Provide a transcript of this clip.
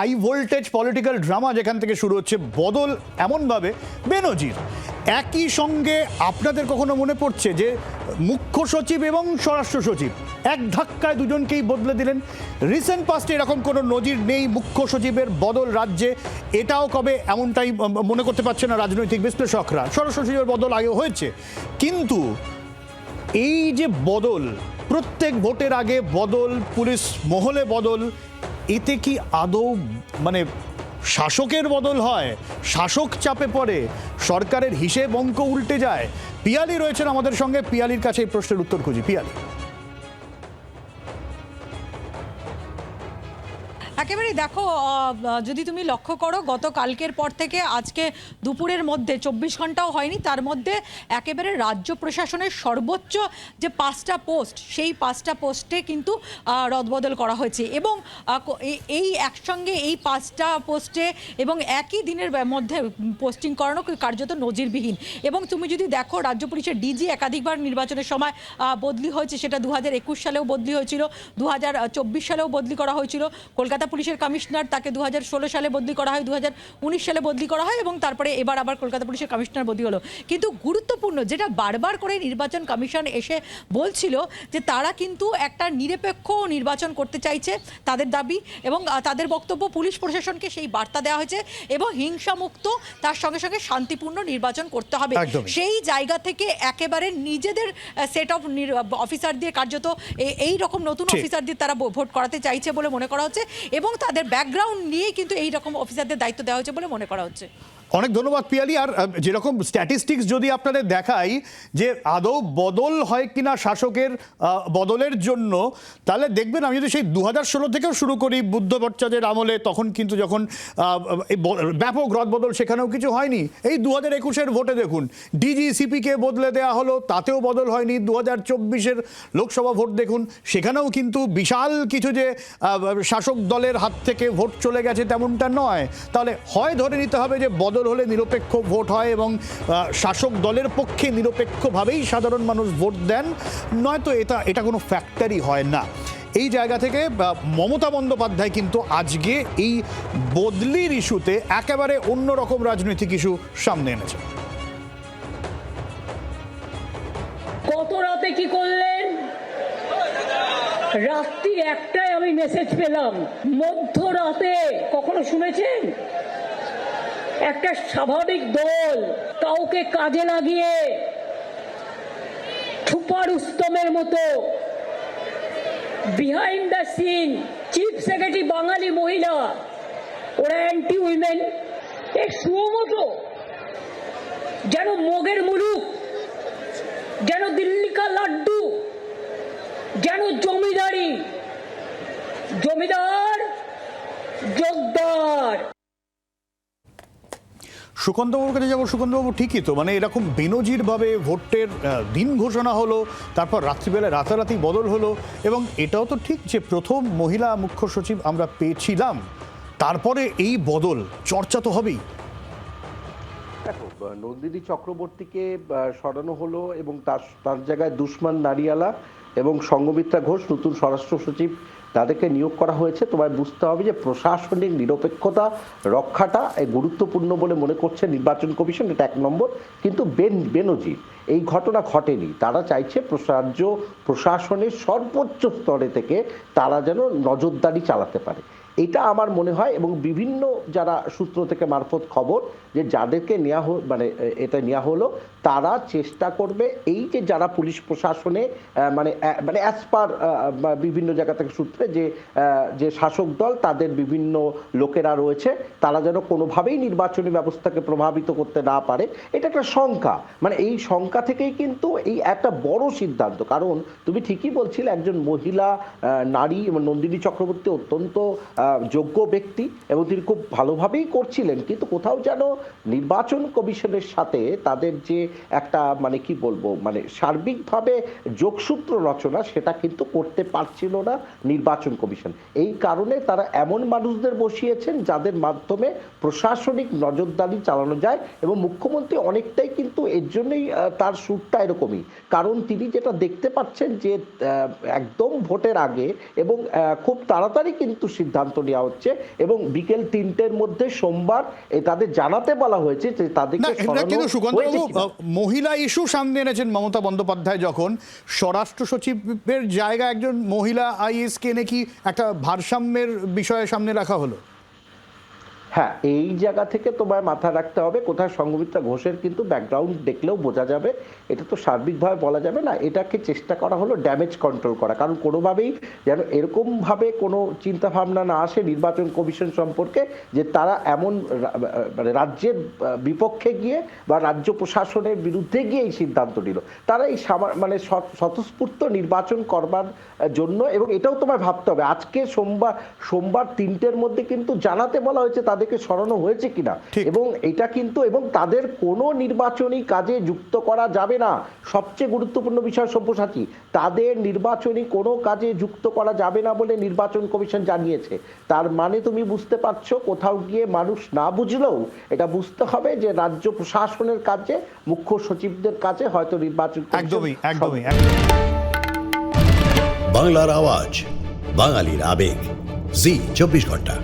High voltage political drama যেখান থেকে শুরু হচ্ছে, বদল এমনভাবে বেনজির। একই সঙ্গে আপনাদের কখনো মনে পড়ছে যে মুখ্য সচিব এবং স্বরাষ্ট্র সচিব এক ধাক্কায় দুজনকেই বদলে দিলেন? রিসেন্ট পাস্টে এরকম কোনো নজির নেই মুখ্য সচিবের বদল রাজ্যে। এটাও কবে এমনটাই মনে করতে পারছে না রাজনৈতিক বিশ্লেষকরা। স্বরাষ্ট্র সচিবের বদল আগে হয়েছে, কিন্তু এই যে বদল, প্রত্যেক ভোটের আগে বদল, পুলিশ মহলে বদল, এতে কি আদৌ মানে শাসকের বদল হয়? শাসক চাপে পড়ে, সরকারের হিসেব অঙ্ক উল্টে যায়? পিয়ালি রয়েছেন আমাদের সঙ্গে, পিয়ালির কাছে এই প্রশ্নের উত্তর খুঁজি। পিয়ালি, একেবারে দেখো, যদি তুমি লক্ষ্য করো গতকালকের পর থেকে আজকে দুপুরের মধ্যে 24 ঘন্টাও হয়নি, তার মধ্যে একেবারে রাজ্য প্রশাসনের সর্বোচ্চ যে 5টা পোস্ট, সেই 5টা পোস্টে কিন্তু রদবদল করা হয়েছে। এবং এই একসঙ্গে এই 5টা পোস্টে এবং একই দিনের মধ্যে পোস্টিং করানো কার্যত নজিরবিহীন। এবং তুমি যদি দেখো, রাজ্য পুলিশের ডিজি একাধিকবার নির্বাচনের সময় বদলি হয়েছে, সেটা 2021 সালেও বদলি হয়েছিল, 2024 সালেও বদলি করা হয়েছিল। কলকাতা পুলিশের কমিশনার, তাকে 2016 সালে বদলি করা হয়, 2019 সালে বদলি করা হয়, এবং তারপরে এবার আবার কলকাতা পুলিশের কমিশনার বদলি হলো। কিন্তু গুরুত্বপূর্ণ যেটা বারবার করে নির্বাচন কমিশন এসে বলছিল, যে তারা কিন্তু একটা নিরপেক্ষ নির্বাচন করতে চাইছে, তাদের দাবি এবং তাদের বক্তব্য, পুলিশ প্রশাসনকে সেই বার্তা দেওয়া হয়েছে, এবং হিংসামুক্ত, তার সঙ্গে সঙ্গে শান্তিপূর্ণ নির্বাচন করতে হবে। সেই জায়গা থেকে একেবারে নিজেদের সেট অফ অফিসার দিয়ে, কার্যত এই রকম নতুন অফিসার দিয়ে তারা ভোট করাতে চাইছে বলে মনে করা হচ্ছে, এবং তাদের ব্যাকগ্রাউন্ড নিয়েই কিন্তু এই রকম অফিসারদের দায়িত্ব দেওয়া হয়েছে বলে মনে করা হচ্ছে। অনেক ধন্যবাদ পিয়ালি। আর যেরকম স্ট্যাটিস্টিক্স যদি আপনাদের দেখাই যে আদৌ বদল হয় কিনা শাসকের বদলের জন্য, তাহলে দেখবেন, আমি যদি সেই 2016 থেকেও শুরু করি, বুদ্ধ ভট্টাচার্যের আমলে, তখন কিন্তু যখন ব্যাপক রদবদল, সেখানেও কিছু হয়নি। এই 2021-এর ভোটে দেখুন, ডিজিসিপিকে বদলে দেওয়া হলো, তাতেও বদল হয়নি। 2024-এর লোকসভা ভোট দেখুন, সেখানেও কিন্তু বিশাল কিছু যে শাসক দলের হাত থেকে ভোট চলে গেছে তেমনটা নয়। তাহলে হয় ধরে নিতে হবে যে বদল হলে নিরপেক্ষ ভোট হয় এবং শাসক দলের পক্ষে নিরপেক্ষভাবেই সাধারণ মানুষ ভোট দেন, নয়তো এটা কোনো ফ্যাক্টরই হয় না। এই জায়গা থেকে মমতা বন্দ্যোপাধ্যায় কিন্তু আজকে এই বদলির ইস্যুতে একেবারে অন্যরকম রাজনৈতিক ইস্যু সামনে এনেছে। কত রাতে কি করলেন? রাত্রি 1টায় আমি মেসেজ পেলাম। মধ্যরাতে কখনো শুনেছেন একটা স্বাভাবিক দল কাউকে কাজে লাগিয়ে ছুপা রুস্তমের মতো behind the scene chief secretary বাঙালি মহিলা, ওরা অ্যান্টি উইমেন, এক সুমতো যেন মোগের মুলুক, যেন দিল্লি কা লাড্ডু, যেন জমিদার জোরদার। সুকান্তবাবুর কাছে যাবো। সুকান্তবাবু, ঠিকই তো, মানে এরকম বেনজিরভাবে ভোটের দিন ঘোষণা হলো, তারপর রাত্রিবেলায় রাতারাতি বদল হলো, এবং এটাও তো ঠিক যে প্রথম মহিলা মুখ্য সচিব আমরা পেয়েছিলাম, তারপরে এই বদল, চর্চা তো হবেই। দেখো, নন্দিনী চক্রবর্তীকে সরানো হলো এবং তার জায়গায় দুশমান নারিয়ালা এবং সঙ্গমিত্রা ঘোষ নতুন স্বরাষ্ট্র সচিব, তাদেরকে নিয়োগ করা হয়েছে। তোমায় বুঝতে হবে যে প্রশাসনিক নিরপেক্ষতা রক্ষাটা গুরুত্বপূর্ণ বলে মনে করছে নির্বাচন কমিশন, এটা 1 নম্বর। কিন্তু বেনজির এই ঘটনা ঘটেনি। তারা চাইছে রাজ্য প্রশাসনের সর্বোচ্চ স্তরে থেকে তারা যেন নজরদারি চালাতে পারে, এটা আমার মনে হয়। এবং বিভিন্ন যারা সূত্র থেকে মারফত খবর যে যাদেরকে এটা নেওয়া হলো, তারা চেষ্টা করবে এই যে যারা পুলিশ প্রশাসনে মানে অ্যাজ পার বিভিন্ন জায়গা থেকে সূত্রে যে শাসক দল, তাদের বিভিন্ন লোকেরা রয়েছে, তারা যেন কোনোভাবেই নির্বাচনী ব্যবস্থাকে প্রভাবিত করতে না পারে। এটা একটা শঙ্কা, মানে এই শঙ্কা থেকেই কিন্তু এই একটা বড় সিদ্ধান্ত। কারণ তুমি ঠিকই বলছিলে, একজন মহিলা নারী নন্দিনী চক্রবর্তী অত্যন্ত যোগ্য ব্যক্তি এবং তিনি খুব ভালোভাবেই করছিলেন, কিন্তু কোথাও যেন নির্বাচন কমিশনের সাথে তাদের যে একটা মানে কি বলবো মানে সার্বিকভাবে যোগসূত্র রচনা সেটা কিন্তু করতে পারছিল না নির্বাচন কমিশন। এই কারণে তারা এমন মানুষদের বসিয়েছেন যাদের মাধ্যমে প্রশাসনিক নজরদারি চালানো যায়, এবং মুখ্যমন্ত্রী অনেকটাই কিন্তু এর জন্যই তার সুরটা এরকমই, কারণ তিনি যেটা দেখতে পাচ্ছেন যে একদম ভোটের আগে এবং খুব তাড়াতাড়ি কিন্তু সিদ্ধান্ত নেওয়া হচ্ছে, এবং বিকেল 3টের মধ্যে সোমবার তাদের জানাতে বলা হয়েছে যে না, তাদেরকে এটা সরানো কিন্তু সুকান্তবাবু হয়েছে কিনা। মহিলা ইস্যু সামনে এনেছেন মমতা বন্দ্যোপাধ্যায়, যখন স্বরাষ্ট্র সচিবের জায়গায় একজন মহিলা আইএসকে নাকি একটা ভারসাম্যের বিষয়ে সামনে রাখা হলো। হ্যাঁ, এই জায়গা থেকে তোমায় মাথায় রাখতে হবে, কোথায় সংঘমিত্রা ঘোষের কিন্তু ব্যাকগ্রাউন্ড দেখলেও বোঝা যাবে, এটা তো সার্বিকভাবে বলা যাবে না, এটাকে চেষ্টা করা হলো ড্যামেজ কন্ট্রোল করা, কারণ কোনোভাবেই যেন এরকমভাবে কোনো চিন্তাভাবনা না আসে নির্বাচন কমিশন সম্পর্কে যে তারা এমন মানে রাজ্যের বিপক্ষে গিয়ে বা রাজ্য প্রশাসনের বিরুদ্ধে গিয়ে এই সিদ্ধান্ত নিল। তারা এই মানে স্বতঃস্ফূর্ত নির্বাচন করবার জন্য, এবং এটাও তোমায় ভাবতে হবে আজকে সোমবার 3টের মধ্যে কিন্তু জানাতে বলা হয়েছে তাদেরকে সরানো হয়েছে কিনা, এবং এটা কিন্তু এবং তাদের কোনো নির্বাচনী কাজে যুক্ত করা যাবে না। সবচেয়ে গুরুত্বপূর্ণ বিষয় সব্যসাচী, তাদের নির্বাচনী কোনো কাজে যুক্ত করা যাবে না বলে নির্বাচন কমিশন জানিয়েছে। তার মানে তুমি বুঝতে পারছো, কোথাও গিয়ে মানুষ না বুঝলেও এটা বুঝতে হবে যে রাজ্য প্রশাসনের কাজে, মুখ্য সচিবদের কাজে হয়তো নির্বাচন একদমই। বাংলার আওয়াজ, বাঙালির আবেগ, জি 24 ঘন্টা।